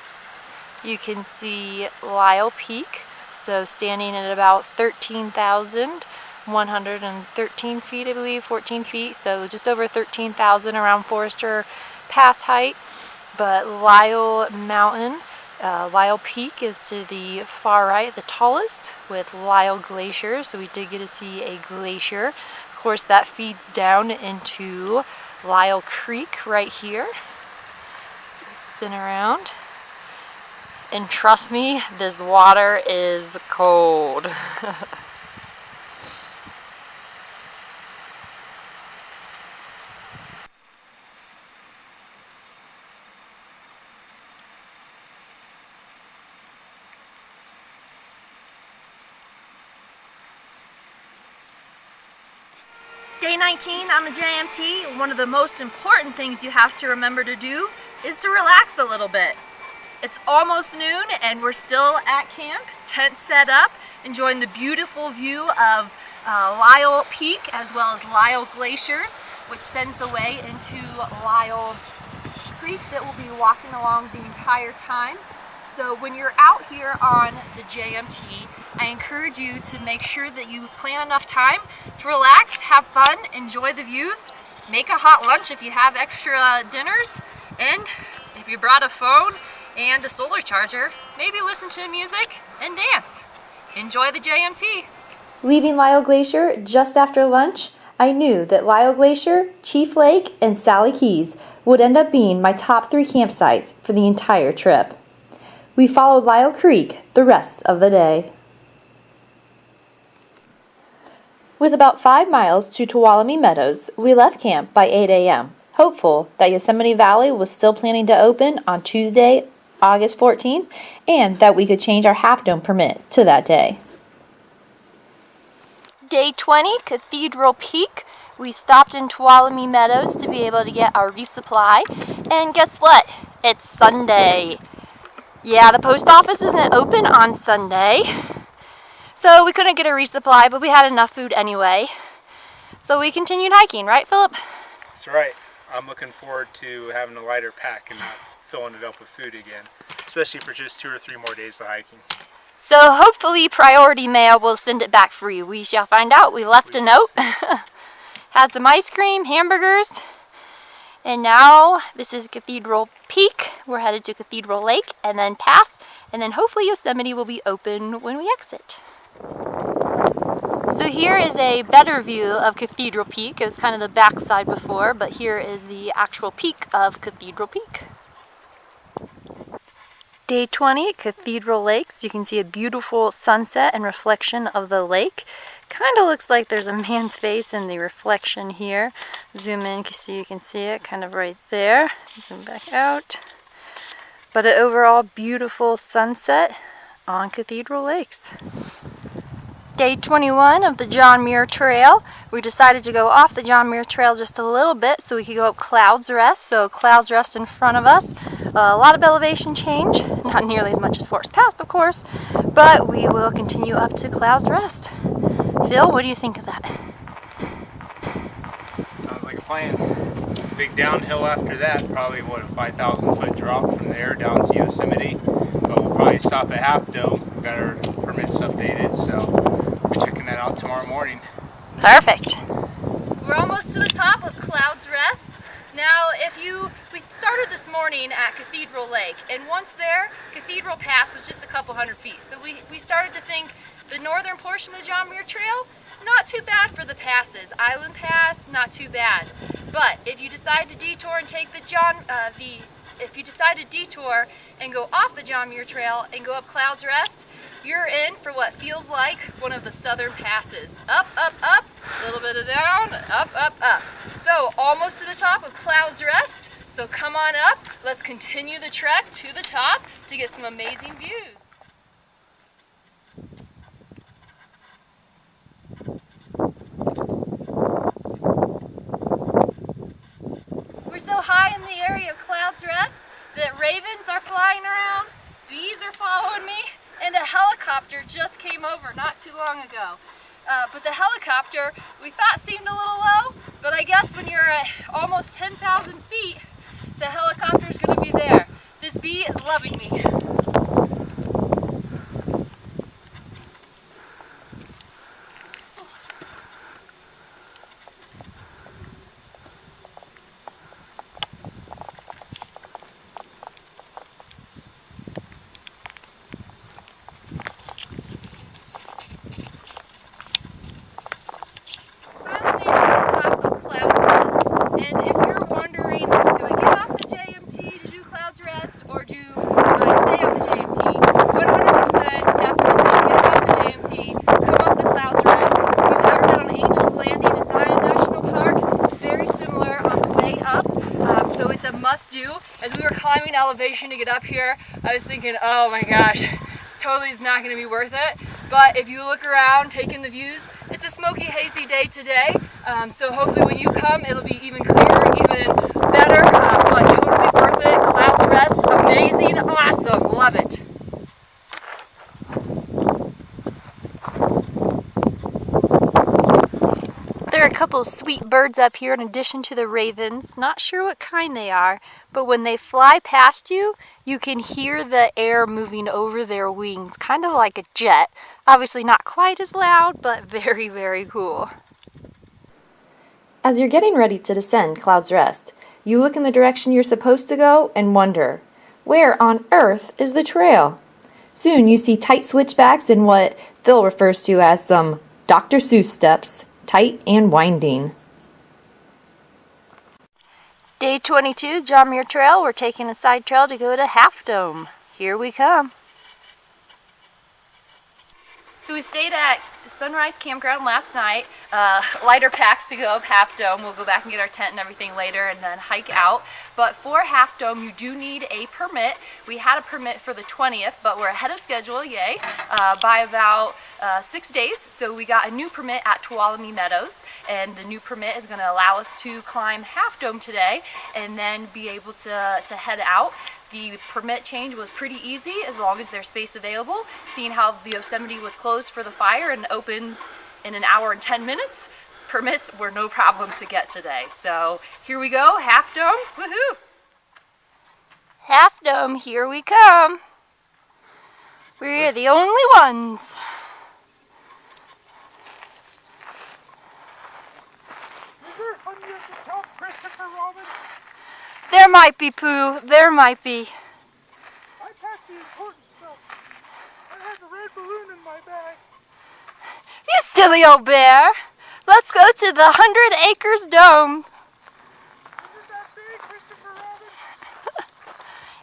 you can see Lyell Peak. So standing at about 13,113 feet, I believe, 14 feet. So just over 13,000 around Forester Pass height. But Lyell Mountain, Lyell Peak is to the far right, the tallest, with Lyell Glacier. So we did get to see a glacier. Of course, that feeds down into Lyell Creek right here. So we spin around. And trust me, this water is cold. Day 19 on the JMT, one of the most important things you have to remember to do is to relax a little bit. It's almost noon and we're still at camp, tent set up, enjoying the beautiful view of Lyell Peak as well as Lyell Glaciers, which sends the way into Lyell Creek that we'll be walking along the entire time. So when you're out here on the JMT, I encourage you to make sure that you plan enough time to relax, have fun, enjoy the views, make a hot lunch if you have extra dinners, and if you brought a phone and a solar charger, maybe listen to music and dance. Enjoy the JMT. Leaving Lyell Glacier just after lunch, I knew that Lyell Glacier, Chief Lake, and Sally Keys would end up being my top 3 campsites for the entire trip. We followed Lyell Creek the rest of the day. With about 5 miles to Tuolumne Meadows, we left camp by 8 a.m., hopeful that Yosemite Valley was still planning to open on Tuesday, August 14th, and that we could change our half-dome permit to that day. Day 20, Cathedral Peak. We stopped in Tuolumne Meadows to be able to get our resupply, and guess what? It's Sunday. Yeah, the post office isn't open on Sunday, so we couldn't get a resupply, but we had enough food anyway. So we continued hiking, right, Philip? That's right. I'm looking forward to having a lighter pack and not filling it up with food again, especially for just 2 or 3 more days of hiking. So hopefully Priority Mail will send it back for you. We shall find out. We left a note, had some ice cream, hamburgers, and now this is Cathedral Peak. We're headed to Cathedral Lake and then Pass, and then hopefully Yosemite will be open when we exit. So here is a better view of Cathedral Peak. It was kind of the backside before, but here is the actual peak of Cathedral Peak. Day 20, Cathedral Lakes. You can see a beautiful sunset and reflection of the lake. Kind of looks like there's a man's face in the reflection here. Zoom in so you can see it kind of right there. Zoom back out. But an overall beautiful sunset on Cathedral Lakes. Day 21 of the John Muir Trail. We decided to go off the John Muir Trail just a little bit so we could go up Clouds Rest. So Clouds Rest in front of us. A lot of elevation change, not nearly as much as Forest Pass, of course, but we will continue up to Clouds Rest. Phil, what do you think of that? Sounds like a plan. Big downhill after that, probably what, a 5,000-foot drop from there down to Yosemite, but we'll probably stop at Half Dome. We've got our permits updated, so we're checking that out tomorrow morning. Perfect. We're almost to the top of Clouds Rest. Now, we started this morning at Cathedral Lake, and once there, Cathedral Pass was just a couple hundred feet. So we started to think the northern portion of the John Muir Trail, not too bad for the passes. Island Pass, not too bad. But if you decide to detour and take if you decide to detour and go off the John Muir Trail and go up Clouds Rest, you're in for what feels like one of the southern passes. Up, up, up, a little bit of down, up, up, up. So almost to the top of Clouds Rest. So come on up, let's continue the trek to the top to get some amazing views. We're so high in the area of Clouds Rest that ravens are flying around, bees are following me, and a helicopter just came over not too long ago. But the helicopter we thought seemed a little low, but I guess when you're at almost 10,000 feet, the helicopter's going to be there. This bee is loving me. As we were climbing elevation to get up here, I was thinking, oh my gosh, this totally is not going to be worth it. But if you look around, taking the views, it's a smoky, hazy day today. So hopefully when you come, it'll be even clearer, even better, but totally worth it. Clouds Rest, amazing, awesome, love it. There are a couple of sweet birds up here in addition to the ravens. Not sure what kind they are, but when they fly past you, you can hear the air moving over their wings, kind of like a jet. Obviously not quite as loud, but very, very cool. As you're getting ready to descend Clouds Rest, you look in the direction you're supposed to go and wonder, where on earth is the trail? Soon you see tight switchbacks in what Phil refers to as some Dr. Seuss steps, tight and winding. Day 22, John Muir Trail. We're taking a side trail to go to Half Dome. Here we come. So we stayed at Sunrise campground last night. Lighter packs to go up Half Dome. We'll go back and get our tent and everything later and then hike out. But for Half Dome, you do need a permit. We had a permit for the 20th, but we're ahead of schedule, yay, by about 6 days. So we got a new permit at Tuolumne Meadows, and the new permit is going to allow us to climb Half Dome today and then be able to head out. The permit change was pretty easy as long as there's space available. Seeing how the Yosemite was closed for the fire and opens in an hour and 10 minutes, permits were no problem to get today. So here we go, Half Dome, woohoo! Half Dome, here we come. We're the only ones. Is there honey at the top, Christopher Robin? There might be, Pooh. There might be. I packed the important stuff. I had the red balloon in my bag. You silly old bear. Let's go to the 100 Acres Dome. Is it that big, Christopher Robin?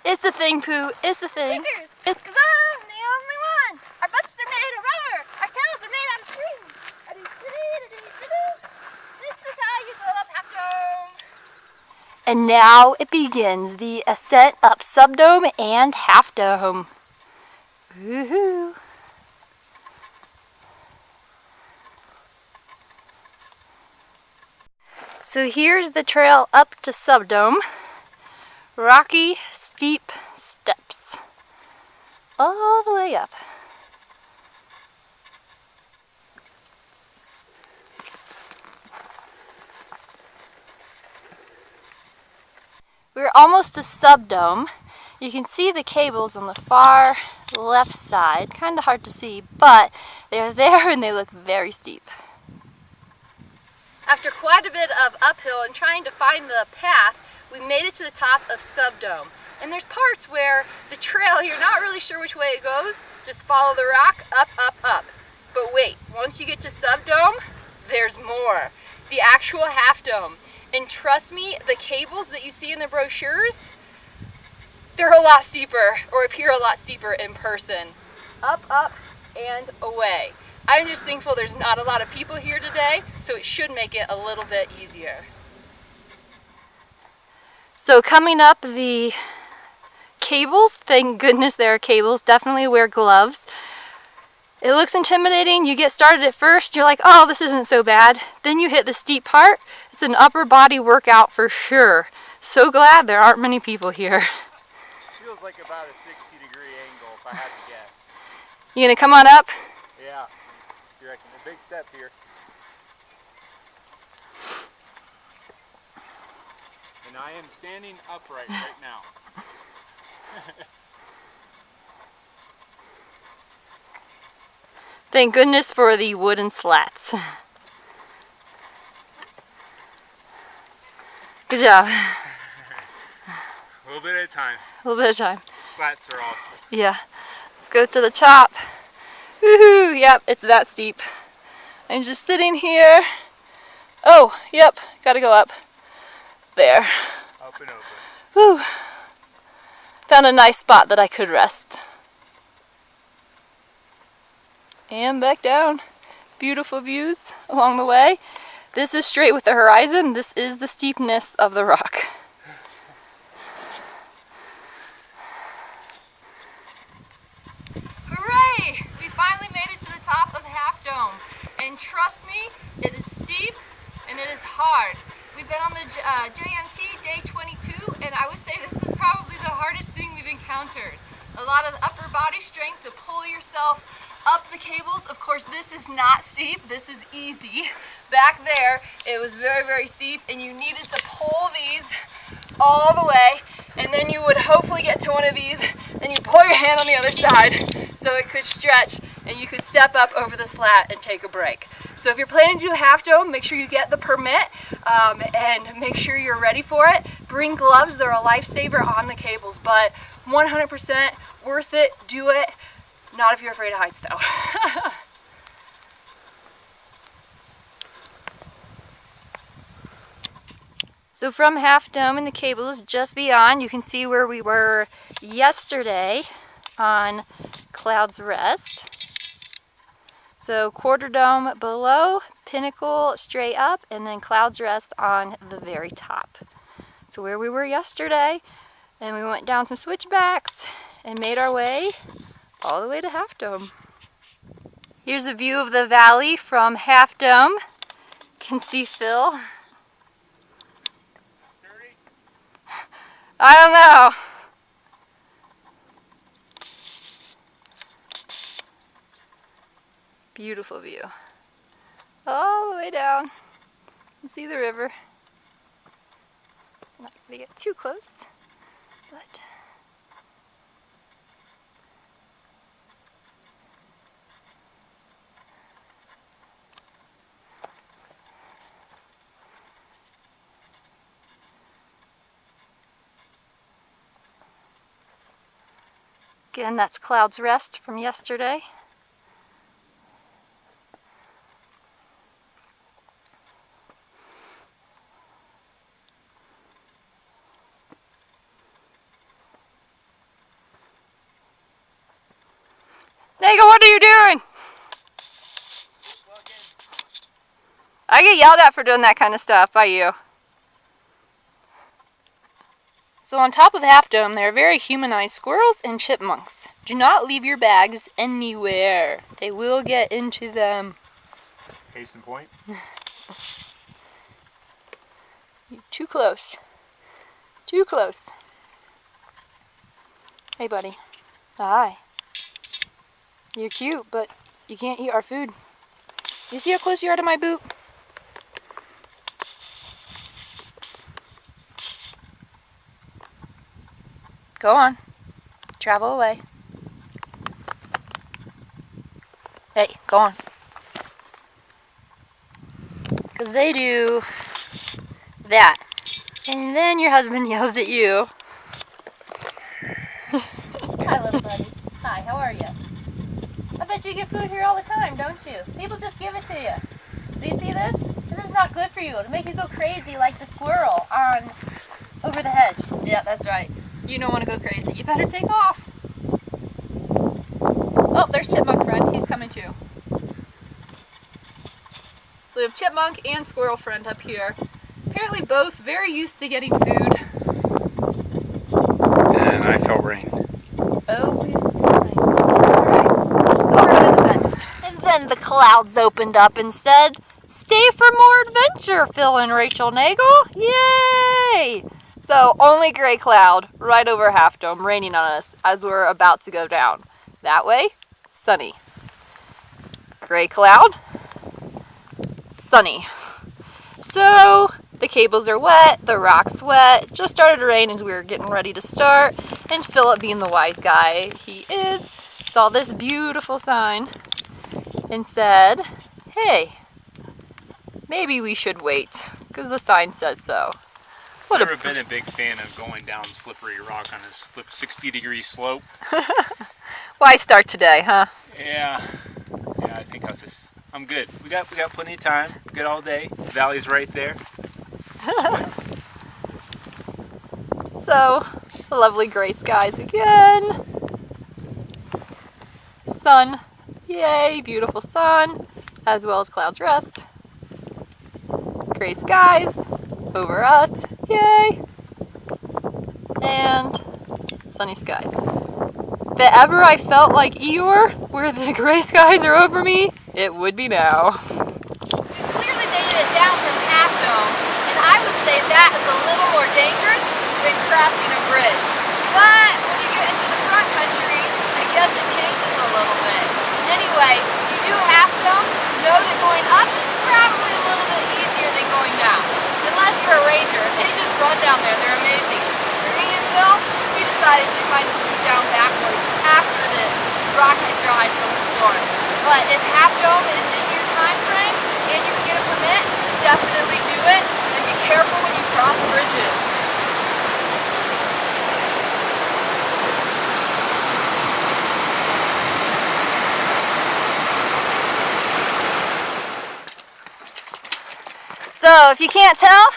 It's the thing, Pooh. It's the thing. Cheers! Because I'm the only one! Our butts are made of rubber! Our tails are made out of string! This is how you go up Half Dome! And now it begins, the ascent up Subdome and Half Dome. Woohoo! So here's the trail up to Subdome. Rocky, steep steps. All the way up. We're almost to Subdome. You can see the cables on the far left side. Kind of hard to see, but they're there and they look very steep. After quite a bit of uphill and trying to find the path, we made it to the top of Subdome. And there's parts where the trail, you're not really sure which way it goes. Just follow the rock, up, up, up. But wait, once you get to Subdome, there's more. The actual Half Dome. And trust me, the cables that you see in the brochures, they're a lot steeper, or appear a lot steeper in person. Up, up, and away. I'm just thankful there's not a lot of people here today, so it should make it a little bit easier. So coming up the cables, thank goodness there are cables, definitely wear gloves. It looks intimidating. You get started at first, you're like, oh, this isn't so bad. Then you hit the steep part. It's an upper body workout for sure. So glad there aren't many people here. Feels like about a 60-degree angle if I had to guess. You gonna come on up? Yeah, you reckon a big step here. And I am standing upright right now. Thank goodness for the wooden slats. Good job. A little bit at a time. A little bit of time. Slats are awesome. Yeah. Let's go to the top. Woohoo! Yep, it's that steep. I'm just sitting here. Oh, yep, gotta go up. There. Up and over. Whew. Found a nice spot that I could rest. And back down. Beautiful views along the way. This is straight with the horizon. This is the steepness of the rock. Hooray! We finally made it to the top of Half Dome. And trust me, it is steep and it is hard. We've been on the JMT day 22, and I would say this is probably the hardest thing we've encountered. A lot of upper body strength to pull yourself up the cables. Of course, this is not steep, this is easy. Back there, it was very, very steep, and you needed to pull these all the way, and then you would hopefully get to one of these, then you pull your hand on the other side so it could stretch, and you could step up over the slat and take a break. So if you're planning to do a Half Dome, make sure you get the permit and make sure you're ready for it. Bring gloves, they're a lifesaver on the cables, but 100% worth it, do it. Not if you're afraid of heights though. So from Half Dome and the cables just beyond, you can see where we were yesterday on Cloud's Rest. So quarter dome below, pinnacle straight up, and then Clouds Rest on the very top. So where we were yesterday, and we went down some switchbacks and made our way all the way to Half Dome. Here's a view of the valley from Half Dome. You can see Phil. I don't know. Beautiful view. All the way down. You can see the river. I'm not going to get too close, but again, that's Clouds Rest from yesterday. Nagle, what are you doing? I get yelled at for doing that kind of stuff by you. So on top of Half Dome, there are very humanized squirrels and chipmunks. Do not leave your bags anywhere. They will get into them. Case in point. Too close. Too close. Hey, buddy. Hi. You're cute, but you can't eat our food. You see how close you are to my boot? Go on. Travel away. Hey, go on. Because they do that. And then your husband yells at you. Hi, little buddy. Hi, how are you? I bet you get food here all the time, don't you? People just give it to you. Do you see this? This is not good for you. It'll make you go crazy like the squirrel on over the hedge. Yeah, that's right. You don't want to go crazy. You better take off. Oh, there's Chipmunk Friend. He's coming too. So we have Chipmunk and Squirrel Friend up here. Apparently both very used to getting food. And I felt rain. Oh, and then the clouds opened up and said, "Stay for more adventure, Phil and Rachel Nagle." Yay! So only gray cloud right over Half Dome raining on us as we're about to go down. That way, sunny. Gray cloud, sunny. So the cables are wet, the rock's wet. Just started to rain as we were getting ready to start. And Philip, being the wise guy he is, saw this beautiful sign and said, "Hey, maybe we should wait, because the sign says so." I've never been a big fan of going down slippery rock on a 60-degree slope. Why start today, huh? Yeah, I think I'm good. We got plenty of time. Good all day. The valley's right there. So, lovely gray skies again. Sun. Yay, beautiful sun. As well as Clouds Rest. Gray skies over us. Yay! And sunny skies. If ever I felt like Eeyore, where the gray skies are over me, it would be now. We clearly made it down from Half Dome, and I would say that is a little more dangerous than crossing a bridge. But when you get into the front country, I guess it changes a little bit. Anyway, you do Half Dome, know that going up is probably a little bit easier than going down. Unless you're a ranger, they just run down there, they're amazing. For me and Phil, we decided to kind of scoot down backwards after the rock had dried from the storm. But if Half Dome is in your time frame and you can get a permit, definitely do it, and be careful when you cross bridges. So, if you can't tell,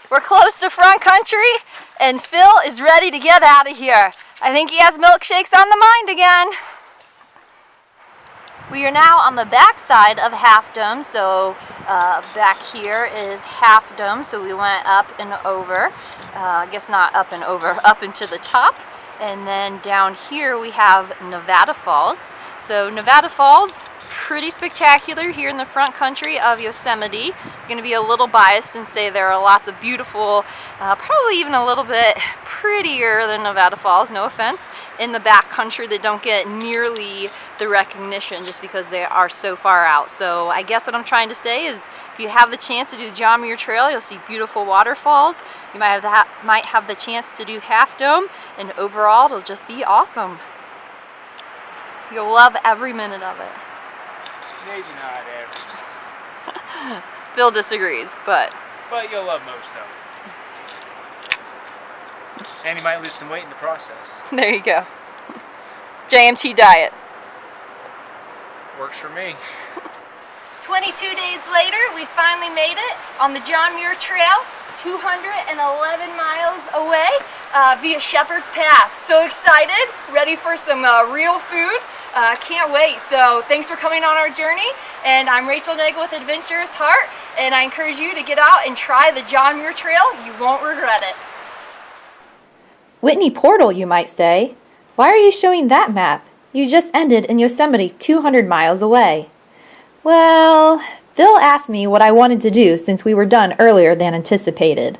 we're close to front country, and Phil is ready to get out of here. I think he has milkshakes on the mind again. We are now on the back side of Half Dome, so back here is Half Dome, so we went up and over. I guess not up and over, up into the top. And then down here we have Nevada Falls. So Nevada Falls, pretty spectacular here in the front country of Yosemite. I'm going to be a little biased and say there are lots of beautiful, probably even a little bit prettier than Nevada Falls, no offense, in the back country that don't get nearly the recognition just because they are so far out. So I guess what I'm trying to say is if you have the chance to do the John Muir Trail, you'll see beautiful waterfalls. You might have the chance to do Half Dome, and overall it'll just be awesome. You'll love every minute of it. Maybe not every. Phil disagrees, but you'll love most of it. And you might lose some weight in the process. there you go. JMT diet. Works for me. 22 days later, we finally made it on the John Muir Trail, 211 miles away via Shepherd's Pass. So excited, ready for some real food. Can't wait. So thanks for coming on our journey. And I'm Rachel Nagle with Adventurous Heart, and I encourage you to get out and try the John Muir Trail. You won't regret it. Whitney Portal, you might say. Why are you showing that map? You just ended in Yosemite 200 miles away. Well, Phil asked me what I wanted to do since we were done earlier than anticipated.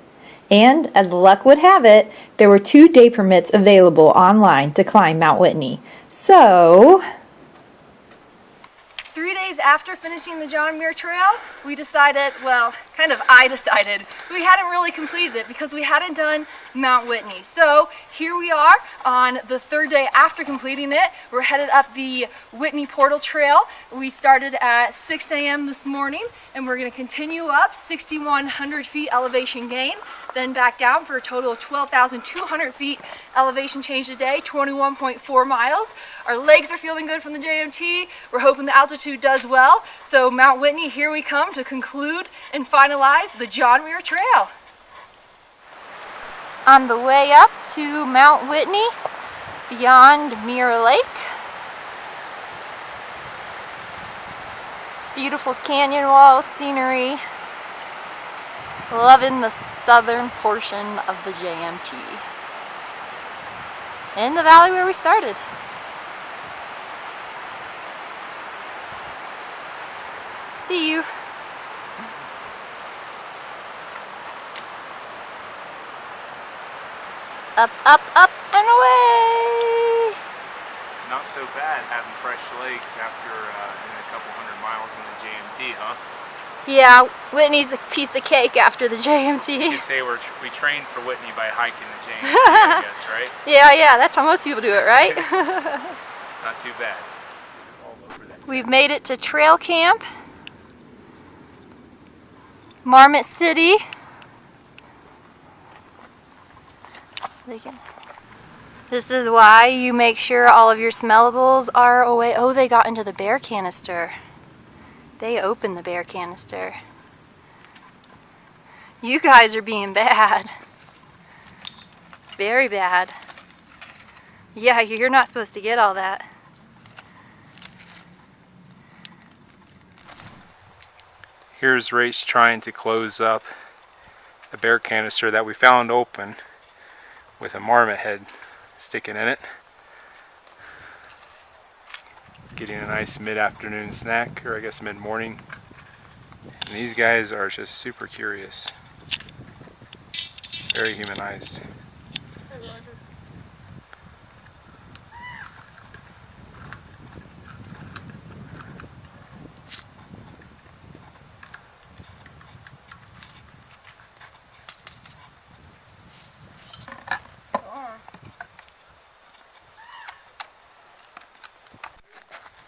And, as luck would have it, there were 2 day permits available online to climb Mount Whitney. So 3 days after finishing the John Muir Trail, we decided, well, I decided, we hadn't really completed it because we hadn't done Mount Whitney. So here we are on the 3rd day after completing it. We're headed up the Whitney Portal Trail. We started at 6 a.m. this morning, and we're going to continue up 6,100 feet elevation gain, then back down for a total of 12,200 feet elevation change a day, 21.4 miles. Our legs are feeling good from the JMT. We're hoping the altitude does well. So Mount Whitney, here we come to conclude and finalize the John Muir Trail. On the way up to Mount Whitney, beyond Muir Lake. Beautiful canyon wall scenery. Loving the southern portion of the JMT. In the valley where we started. See you. Up, up, up, and away! Not so bad having fresh legs after a couple 100 miles in the JMT, huh? Yeah, Whitney's a piece of cake after the JMT. You could say we trained for Whitney by hiking the JMT, I guess, right? Yeah, that's how most people do it, right? Not too bad. All over that. We've made it to trail camp. Marmot City. This is why you make sure all of your smellables are away. Oh, they got into the bear canister. They opened the bear canister. You guys are being bad. Very bad. Yeah, you're not supposed to get all that. Here's Rach trying to close up a bear canister that we found open with a marmot head sticking in it. Getting a nice mid-afternoon snack, or I guess mid-morning. And these guys are just super curious. Very humanized.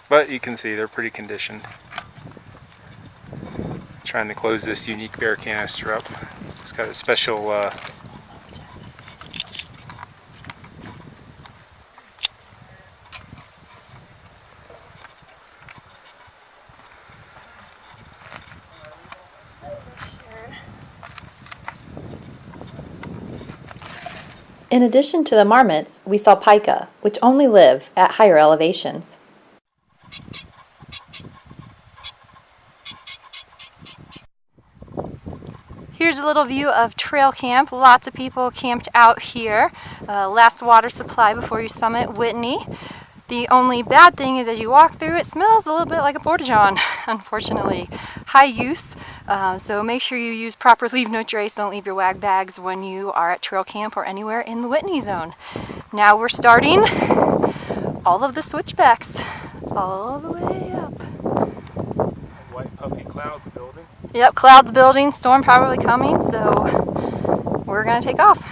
But you can see they're pretty conditioned. Trying to close this unique bear canister up. It's got a special In addition to the marmots, we saw pica, which only live at higher elevations. Here's a little view of trail camp. Lots of people camped out here. Last water supply before you summit Whitney. The only bad thing is as you walk through, it smells a little bit like a porta-john, unfortunately. High use, so make sure you use proper leave no trace. Don't leave your wag bags when you are at trail camp or anywhere in the Whitney zone. Now we're starting all of the switchbacks all the way up. White puffy clouds building. Yep, clouds building, storm probably coming, so we're gonna take off.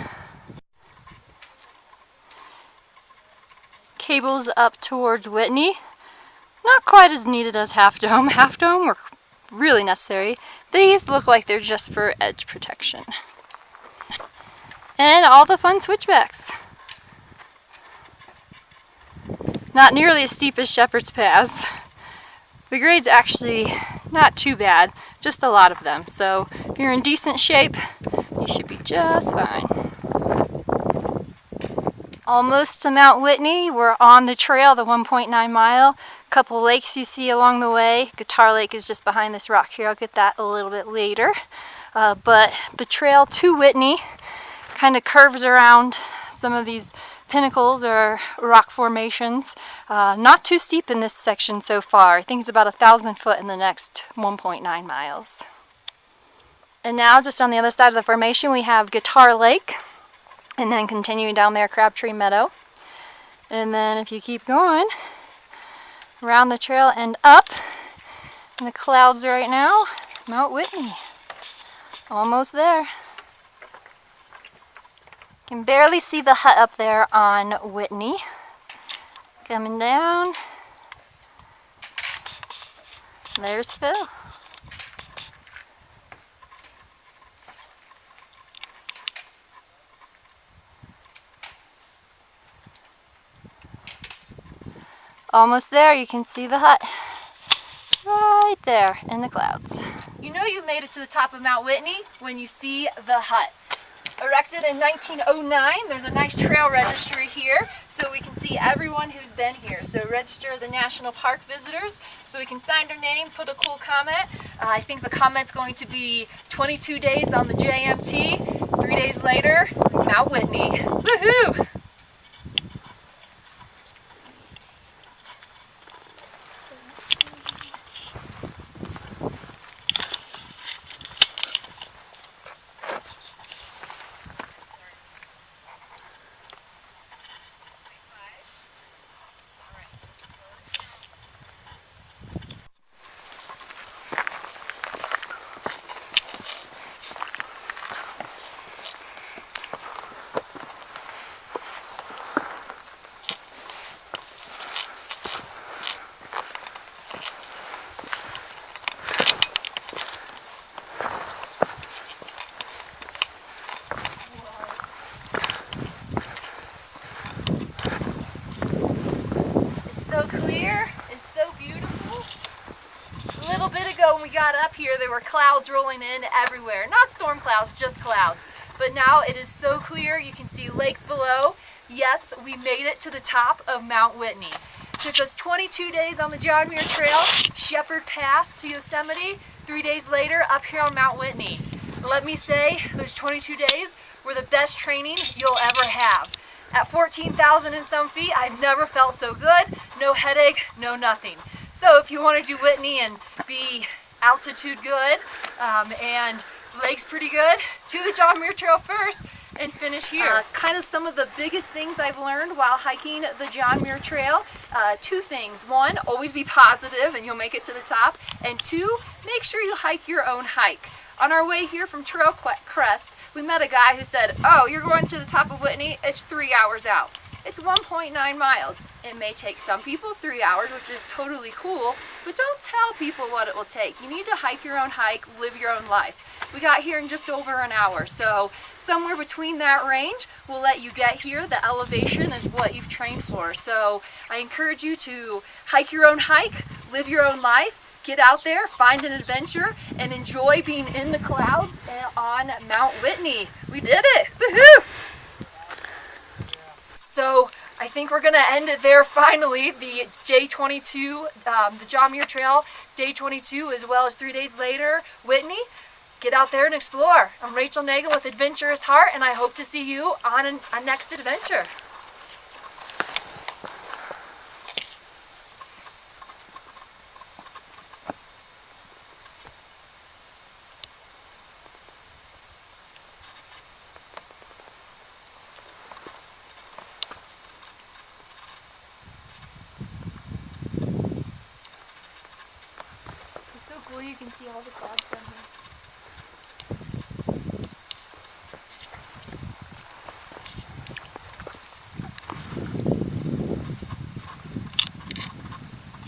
Cables up towards Whitney. Not quite as needed as Half Dome. Half Dome were really necessary. These look like they're just for edge protection. And all the fun switchbacks. Not nearly as steep as Shepherd's Pass. The grade's actually not too bad, just a lot of them. So if you're in decent shape, you should be just fine. Almost to Mount Whitney. We're on the trail, the 1.9 mile. Couple lakes you see along the way. Guitar Lake is just behind this rock here. I'll get that a little bit later. But the trail to Whitney kind of curves around some of these pinnacles or rock formations. Not too steep in this section so far. I think it's about 1,000 foot in the next 1.9 miles. And now just on the other side of the formation we have Guitar Lake. And then continuing down there, Crabtree Meadow. And then if you keep going around the trail and up in the clouds right now, Mount Whitney. Almost there. Can barely see the hut up there on Whitney. Coming down. There's Phil. Almost there, you can see the hut right there in the clouds. You know you made it to the top of Mount Whitney when you see the hut. Erected in 1909, there's a nice trail registry here so we can see everyone who's been here. So register the National Park visitors so we can sign their name, put a cool comment. I think the comment's going to be 22 days on the JMT, 3 days later, Mount Whitney. Woohoo! When we got up here, there were clouds rolling in everywhere. Not storm clouds, just clouds. But now it is so clear, you can see lakes below. Yes, we made it to the top of Mount Whitney. It took us 22 days on the John Muir Trail, Shepherd Pass to Yosemite, 3 days later up here on Mount Whitney. Let me say, those 22 days were the best training you'll ever have. At 14,000 and some feet, I've never felt so good. No headache, no nothing. So if you want to do Whitney and be altitude good and legs pretty good, do the John Muir Trail first and finish here. Kind of some of the biggest things I've learned while hiking the John Muir Trail. Two things. One, always be positive and you'll make it to the top. And two, make sure you hike your own hike. On our way here from Trail Crest, we met a guy who said, oh, you're going to the top of Whitney, it's 3 hours out. It's 1.9 miles. It may take some people 3 hours, which is totally cool, but don't tell people what it will take. You need to hike your own hike, live your own life. We got here in just over an hour, so somewhere between that range will let you get here. The elevation is what you've trained for. So I encourage you to hike your own hike, live your own life, get out there, find an adventure, and enjoy being in the clouds on Mount Whitney. We did it! Woohoo! So I think we're going to end it there finally. The J22, the John Muir Trail, day 22, as well as 3 days later, Whitney. get out there and explore. I'm Rachel Nagle with Adventurous Heart, and I hope to see you on a next adventure. It's so cool, you can see all the clouds from here.